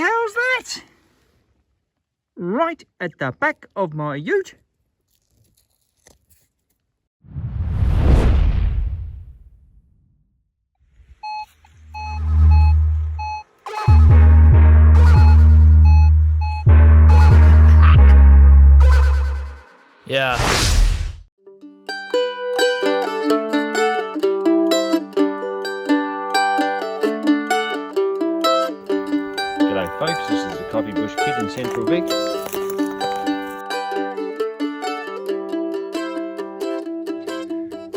hell's that? Right at the back of my ute. Yeah. G'day folks, this is the Coffee Busk Kid in Central Vic.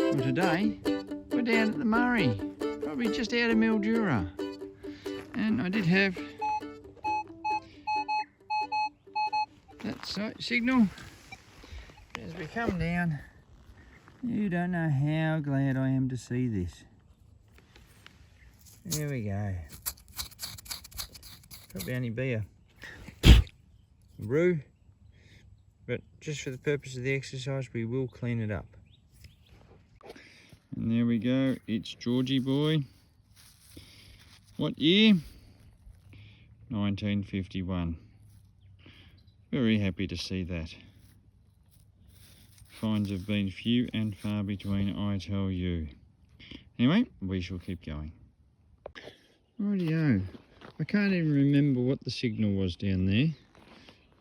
Well, today we're down at the Murray, probably just out of Mildura, and I did have that signal. As we come down, you don't know how glad I am to see this. There we go. Probably only be a roo, but just for the purpose of the exercise, we will clean it up. And there we go, it's Georgie boy. What year? 1951. Very happy to see that. Finds have been few and far between, I tell you. Anyway, we shall keep going. Rightio. I can't even remember what the signal was down there,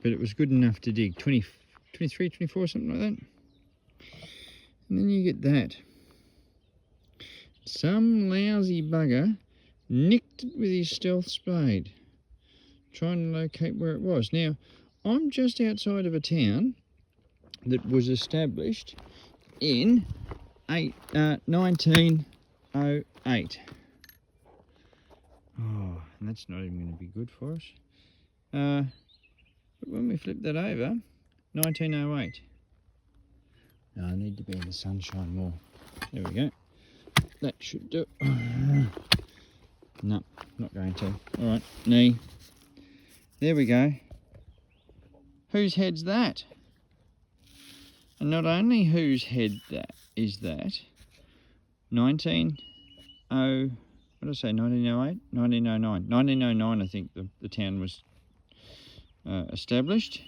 but it was good enough to dig. 23, 24, something like that. And then you get that. Some lousy bugger nicked it with his stealth spade, trying to locate where it was. Now, I'm just outside of a town that was established in 1908. Oh, and that's not even going to be good for us. But when we flip that over, 1908. No, I need to be in the sunshine more. There we go. That should do it. No, not going to. All right, knee. There we go. Whose head's that? And not only whose head that is that, 1908, 1909? 1909, I think the town was established.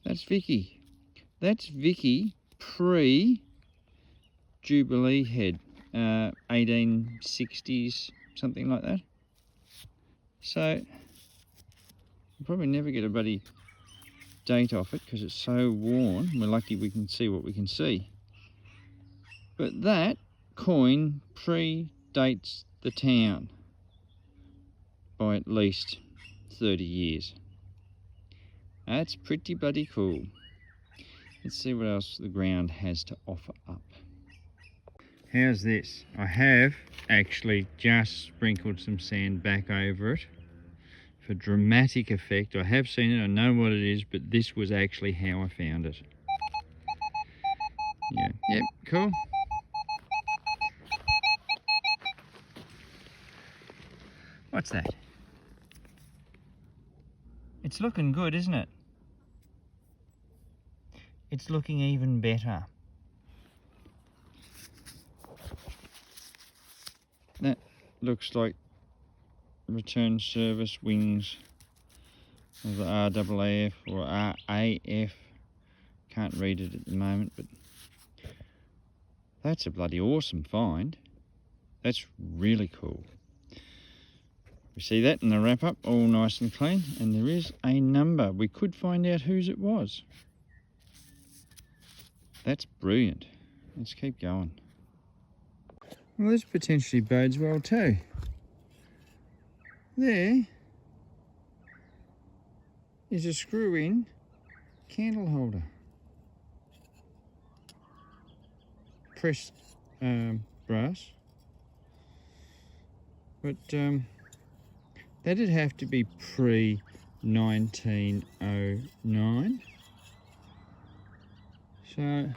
That's Vicky. That's Vicky pre-Jubilee head, 1860s, something like that. So, I'll probably never get a bloody date off it because it's so worn. We're lucky we can see what we can see. But that coin predates the town by at least 30 years. That's pretty bloody cool. Let's see what else the ground has to offer up. How's this? I have actually just sprinkled some sand back over it for dramatic effect. I have seen it, I know what it is, but this was actually how I found it. Yeah, yep, cool. What's that? It's looking good, isn't it? It's looking even better. That looks like return service wings of the RAAF or RAF. Can't read it at the moment, but that's a bloody awesome find. That's really cool. We see that in the wrap up, all nice and clean, and there is a number. We could find out whose it was. That's brilliant. Let's keep going. Well, this potentially bodes well too. There is a screw-in candle holder. Pressed brass. But that'd have to be pre-1909. So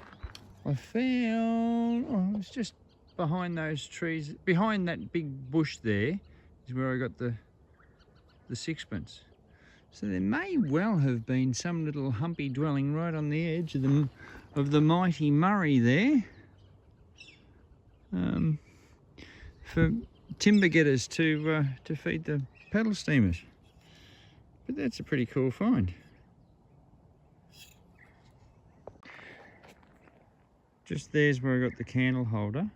I found, oh, it's just behind those trees, behind that big bush there is where I got the sixpence. So there may well have been some little humpy dwelling right on the edge of the mighty Murray there, for timber getters to feed the paddle steamers. But that's a pretty cool find. Just there's where I got the candle holder.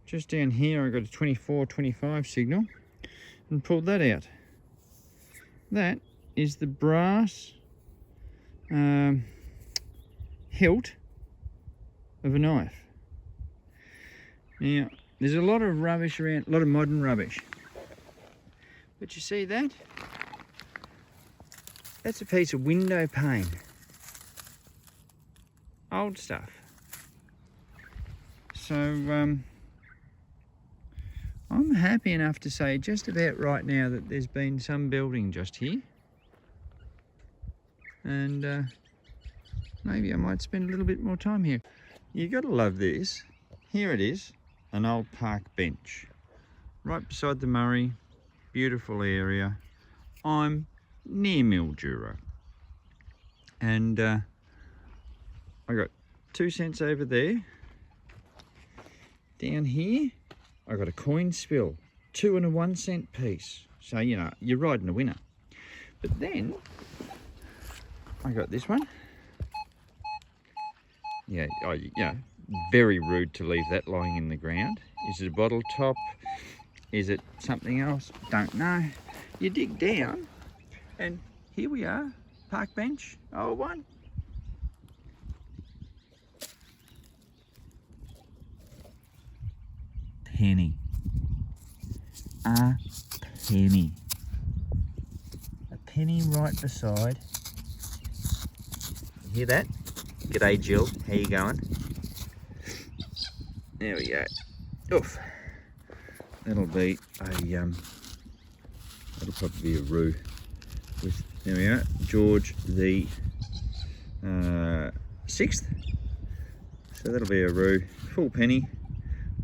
Just down here I got a 24-25 signal and pulled that out. That is the brass hilt of a knife. Now, there's a lot of rubbish around, a lot of modern rubbish. But you see that? That's a piece of window pane. Old stuff. So, I'm happy enough to say just about right now that there's been some building just here. And maybe I might spend a little bit more time here. You gotta love this. Here it is, an old park bench. Right beside the Murray, beautiful area. I'm near Mildura. And I got 2 cents over there. Down here, I got a coin spill, 2 and a 1 cent piece. So, you know, you're riding a winner. But then, I got this one. Yeah, very rude to leave that lying in the ground. Is it a bottle top? Is it something else? Don't know. You dig down, and here we are, park bench, old one. Penny. A penny. A penny right beside. You hear that? G'day Jill, how you going? There we go. Oof. That'll be a that'll probably be a roo. There we are, George the 6th. So that'll be a roo, full penny.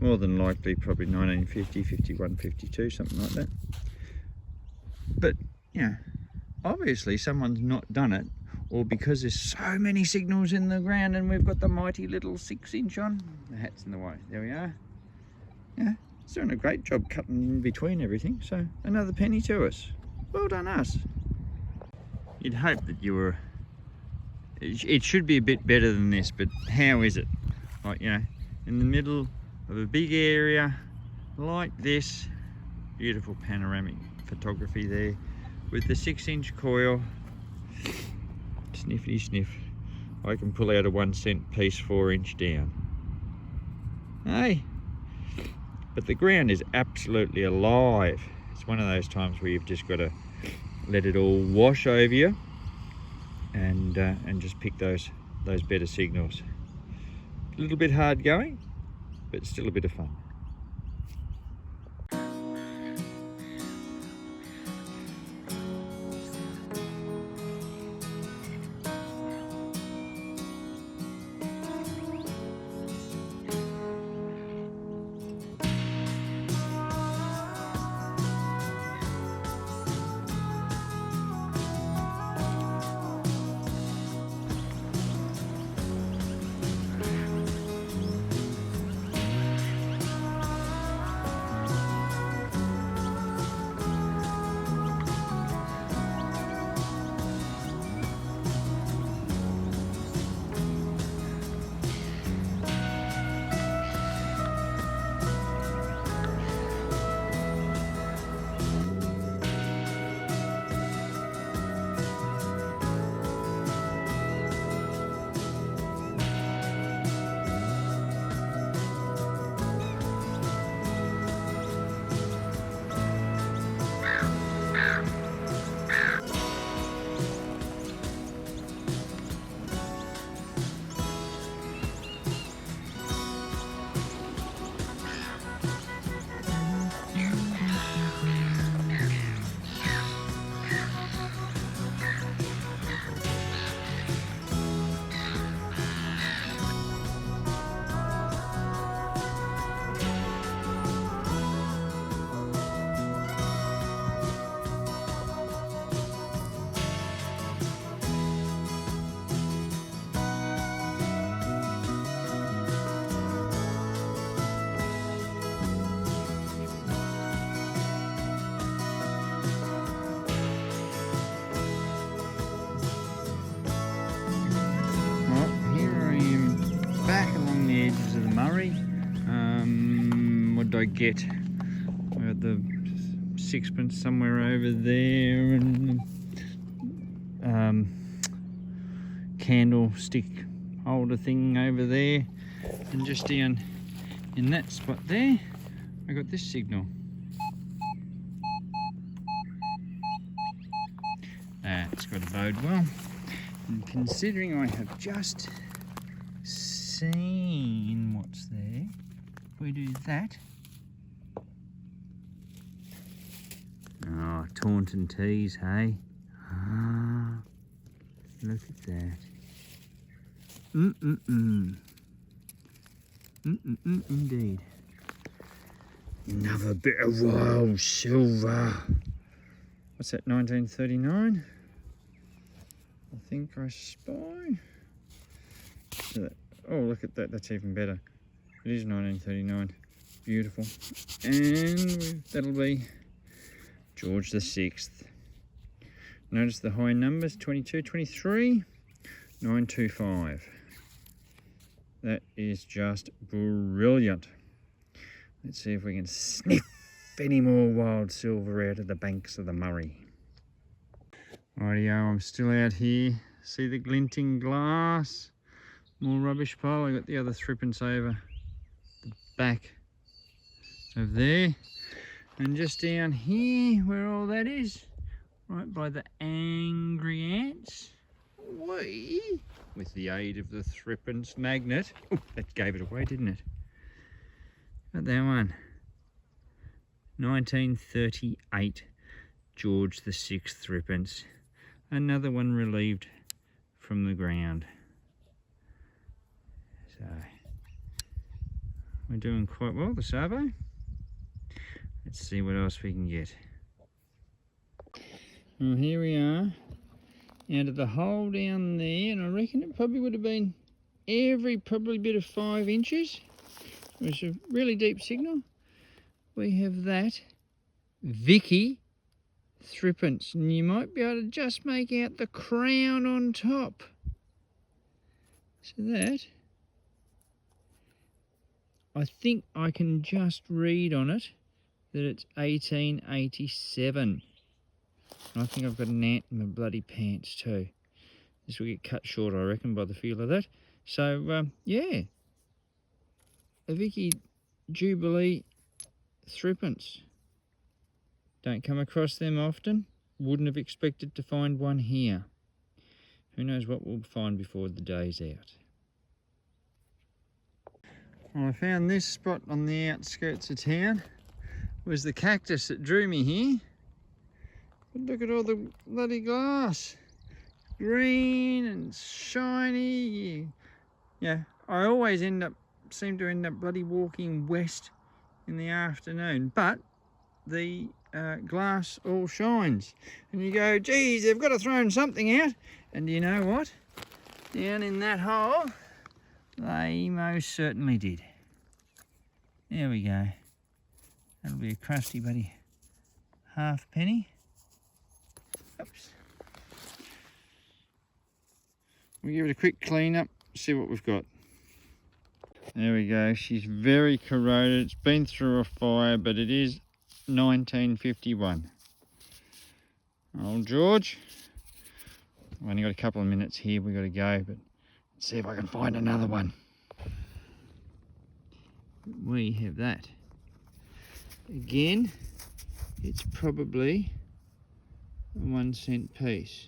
More than likely probably 1950, 51, 52, something like that. But, yeah, obviously someone's not done it, or because there's so many signals in the ground and we've got the mighty little 6-inch on. The hat's in the way. There we are. Yeah, it's doing a great job cutting in between everything. So, another penny to us. Well done us. You'd hope that you were... It should be a bit better than this, but how is it? Like, you know, in the middle of a big area like this, beautiful panoramic photography there with the 6-inch coil. Sniffity sniff. I can pull out a 1 cent piece 4-inch down. Hey, but the ground is absolutely alive. It's one of those times where you've just got to let it all wash over you and just pick those better signals. A little bit hard going, but still a bit of fun. Murray. What did I get? I got the sixpence somewhere over there, and candlestick holder thing over there, and just down in that spot there I got this signal. That's got to bode well, and considering I have just seen what's there, if we do that, oh, Taunton teas, hey? Ah, look at that. Indeed. Another bit of wild silver. What's that, 1939? I think I spy. So oh, look at that, that's even better. It is 1939. Beautiful. And that'll be George the 6th. Notice the high numbers, 22, 23, 925. That is just brilliant. Let's see if we can sniff any more wild silver out of the banks of the Murray. Rightio, I'm still out here. See the glinting glass? More rubbish pile. I got the other threepence over the back of there. And just down here, where all that is, right by the angry ants, we, with the aid of the threepence magnet, oh, that gave it away, didn't it? Got that one. 1938 George the 6th threepence. Another one relieved from the ground. So we're doing quite well, the Savo. Let's see what else we can get. Well, here we are out of the hole down there, and I reckon it probably would have been every probably bit of 5 inches. It was a really deep signal. We have that Vicky threepence, and you might be able to just make out the crown on top. So that, I think I can just read on it that it's 1887. And I think I've got an ant in my bloody pants too. This will get cut short, I reckon, by the feel of that. So, yeah. A Vicky Jubilee threepence. Don't come across them often. Wouldn't have expected to find one here. Who knows what we'll find before the day's out. Well, I found this spot on the outskirts of town. It was the cactus that drew me here. But look at all the bloody glass. Green and shiny. Yeah, I always seem to end up bloody walking west in the afternoon. But the glass all shines. And you go, geez, they've got to throw something out. And you know what? Down in that hole, they most certainly did. There we go. That'll be a crusty buddy halfpenny. Oops. We'll give it a quick clean up, see what we've got. There we go. She's very corroded. It's been through a fire, but it is 1951. Old George. I've only got a couple of minutes here. We've got to go, but let's see if I can find another one. We have that. Again, it's probably a 1 cent piece.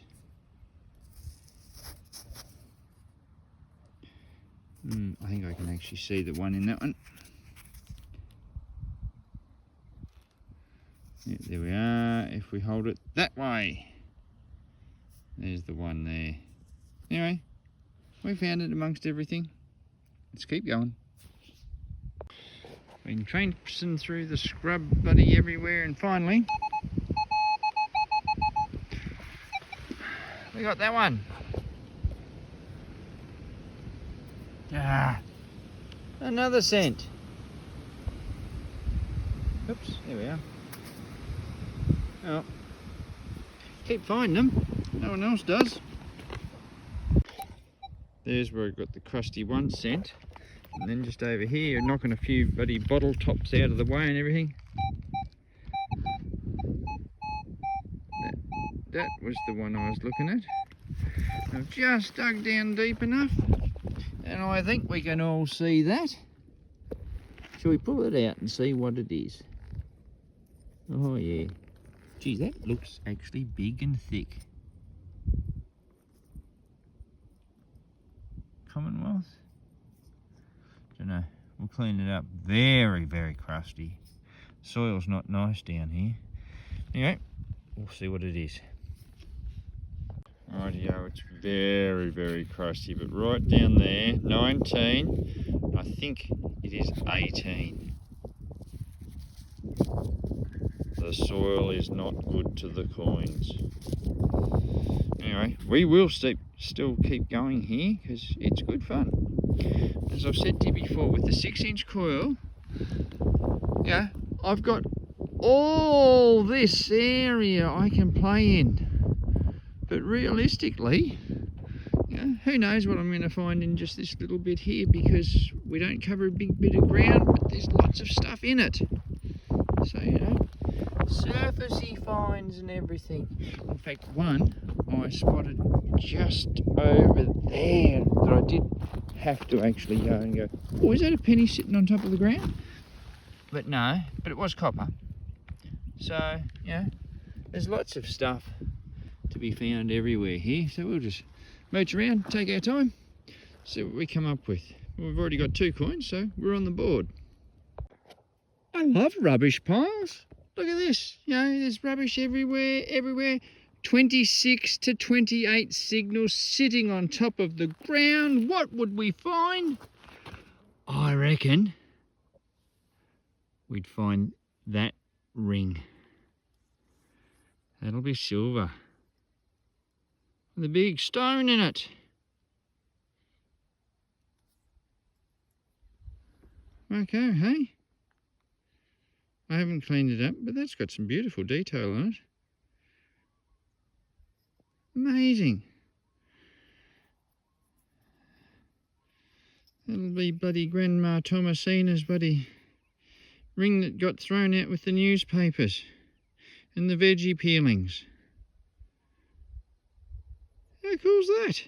I think I can actually see the one in that one. Yeah, there we are. If we hold it that way, there's the one there. Anyway, we found it amongst everything. Let's keep going. Been traipsing through the scrub buddy everywhere, and finally we got that one. Another cent. Oops, there we are. Oh, keep finding them. No one else does. There's where I got the crusty 1 cent. And then just over here, knocking a few bloody bottle tops out of the way and everything. That was the one I was looking at. I've just dug down deep enough, and I think we can all see that. Shall we pull it out and see what it is? Oh yeah. Geez, that looks actually big and thick. Commonwealth? Don't know. We'll clean it up. Very, very crusty. Soil's not nice down here. Anyway, we'll see what it is. Rightio, it's very, very crusty, but right down there, 19, I think it is 18. The soil is not good to the coins. Anyway, we will still keep going here because it's good fun. As I've said to you before, with the 6-inch coil, yeah, I've got all this area I can play in. But realistically, you know, who knows what I'm going to find in just this little bit here, because we don't cover a big bit of ground, but there's lots of stuff in it. So, you know, surfacey finds and everything. In fact, one I spotted just over there that I did have to actually go and go, oh, is that a penny sitting on top of the ground? But no, but it was copper. So, yeah, there's lots of stuff to be found everywhere here. So we'll just mooch around, take our time, see what we come up with. We've already got 2 coins, so we're on the board. I love rubbish piles. Look at this, you know, there's rubbish everywhere. 26 to 28 signals sitting on top of the ground. What would we find? I reckon we'd find that ring. That'll be silver. With a big stone in it. Okay, hey? I haven't cleaned it up, but that's got some beautiful detail on it. Amazing. That'll be bloody Grandma Thomasina's bloody ring that got thrown out with the newspapers and the veggie peelings. How cool's that?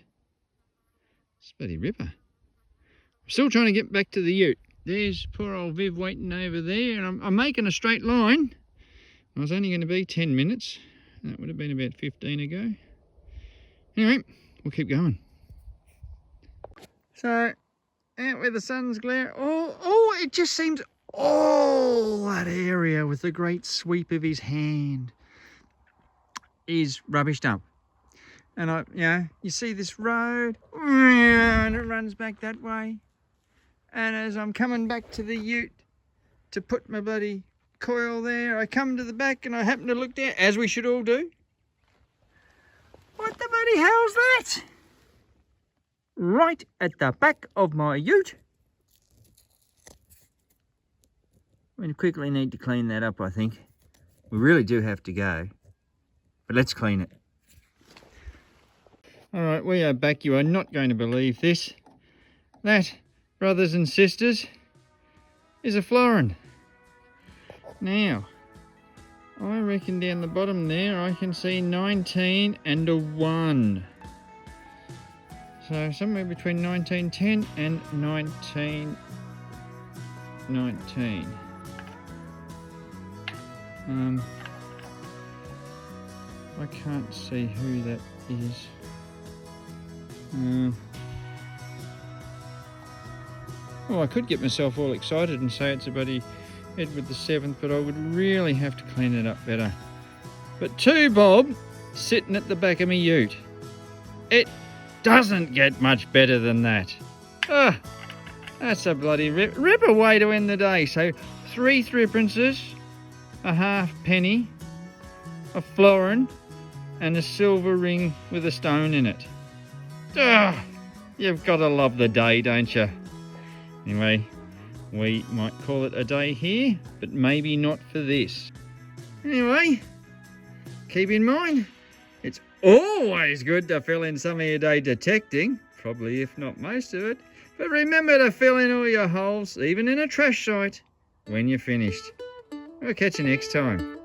It's bloody ripper. I'm still trying to get back to the ute. There's poor old Viv waiting over there, and I'm making a straight line. I was only going to be 10 minutes. That would have been about 15 ago. Anyway, we'll keep going. So, out where the sun's glare, oh, it just seems all that area with the great sweep of his hand is rubbished up. And you see this road, and it runs back that way. And as I'm coming back to the ute to put my bloody coil there, I come to the back and I happen to look down, as we should all do. What the bloody hell's that? Right at the back of my ute. We quickly need to clean that up, I think. We really do have to go, but let's clean it. All right, we are back. You are not going to believe this. That, brothers and sisters, is a florin. Now, I reckon down the bottom there I can see 19 and a 1. So somewhere between 1910 and 1919. I can't see who that is. Well, I could get myself all excited and say it's a buddy Edward VII, but I would really have to clean it up better. But 2 bob sitting at the back of my ute. It doesn't get much better than that. Ah, that's a bloody ripper way to end the day. So 3 threepences, a halfpenny, a florin, and a silver ring with a stone in it. Ah, you've got to love the day, don't you? Anyway, we might call it a day here, but maybe not for this. Anyway, keep in mind, it's always good to fill in some of your day detecting, probably if not most of it, But remember to fill in all your holes, even in a trash site, when you're finished. I'll catch you next time.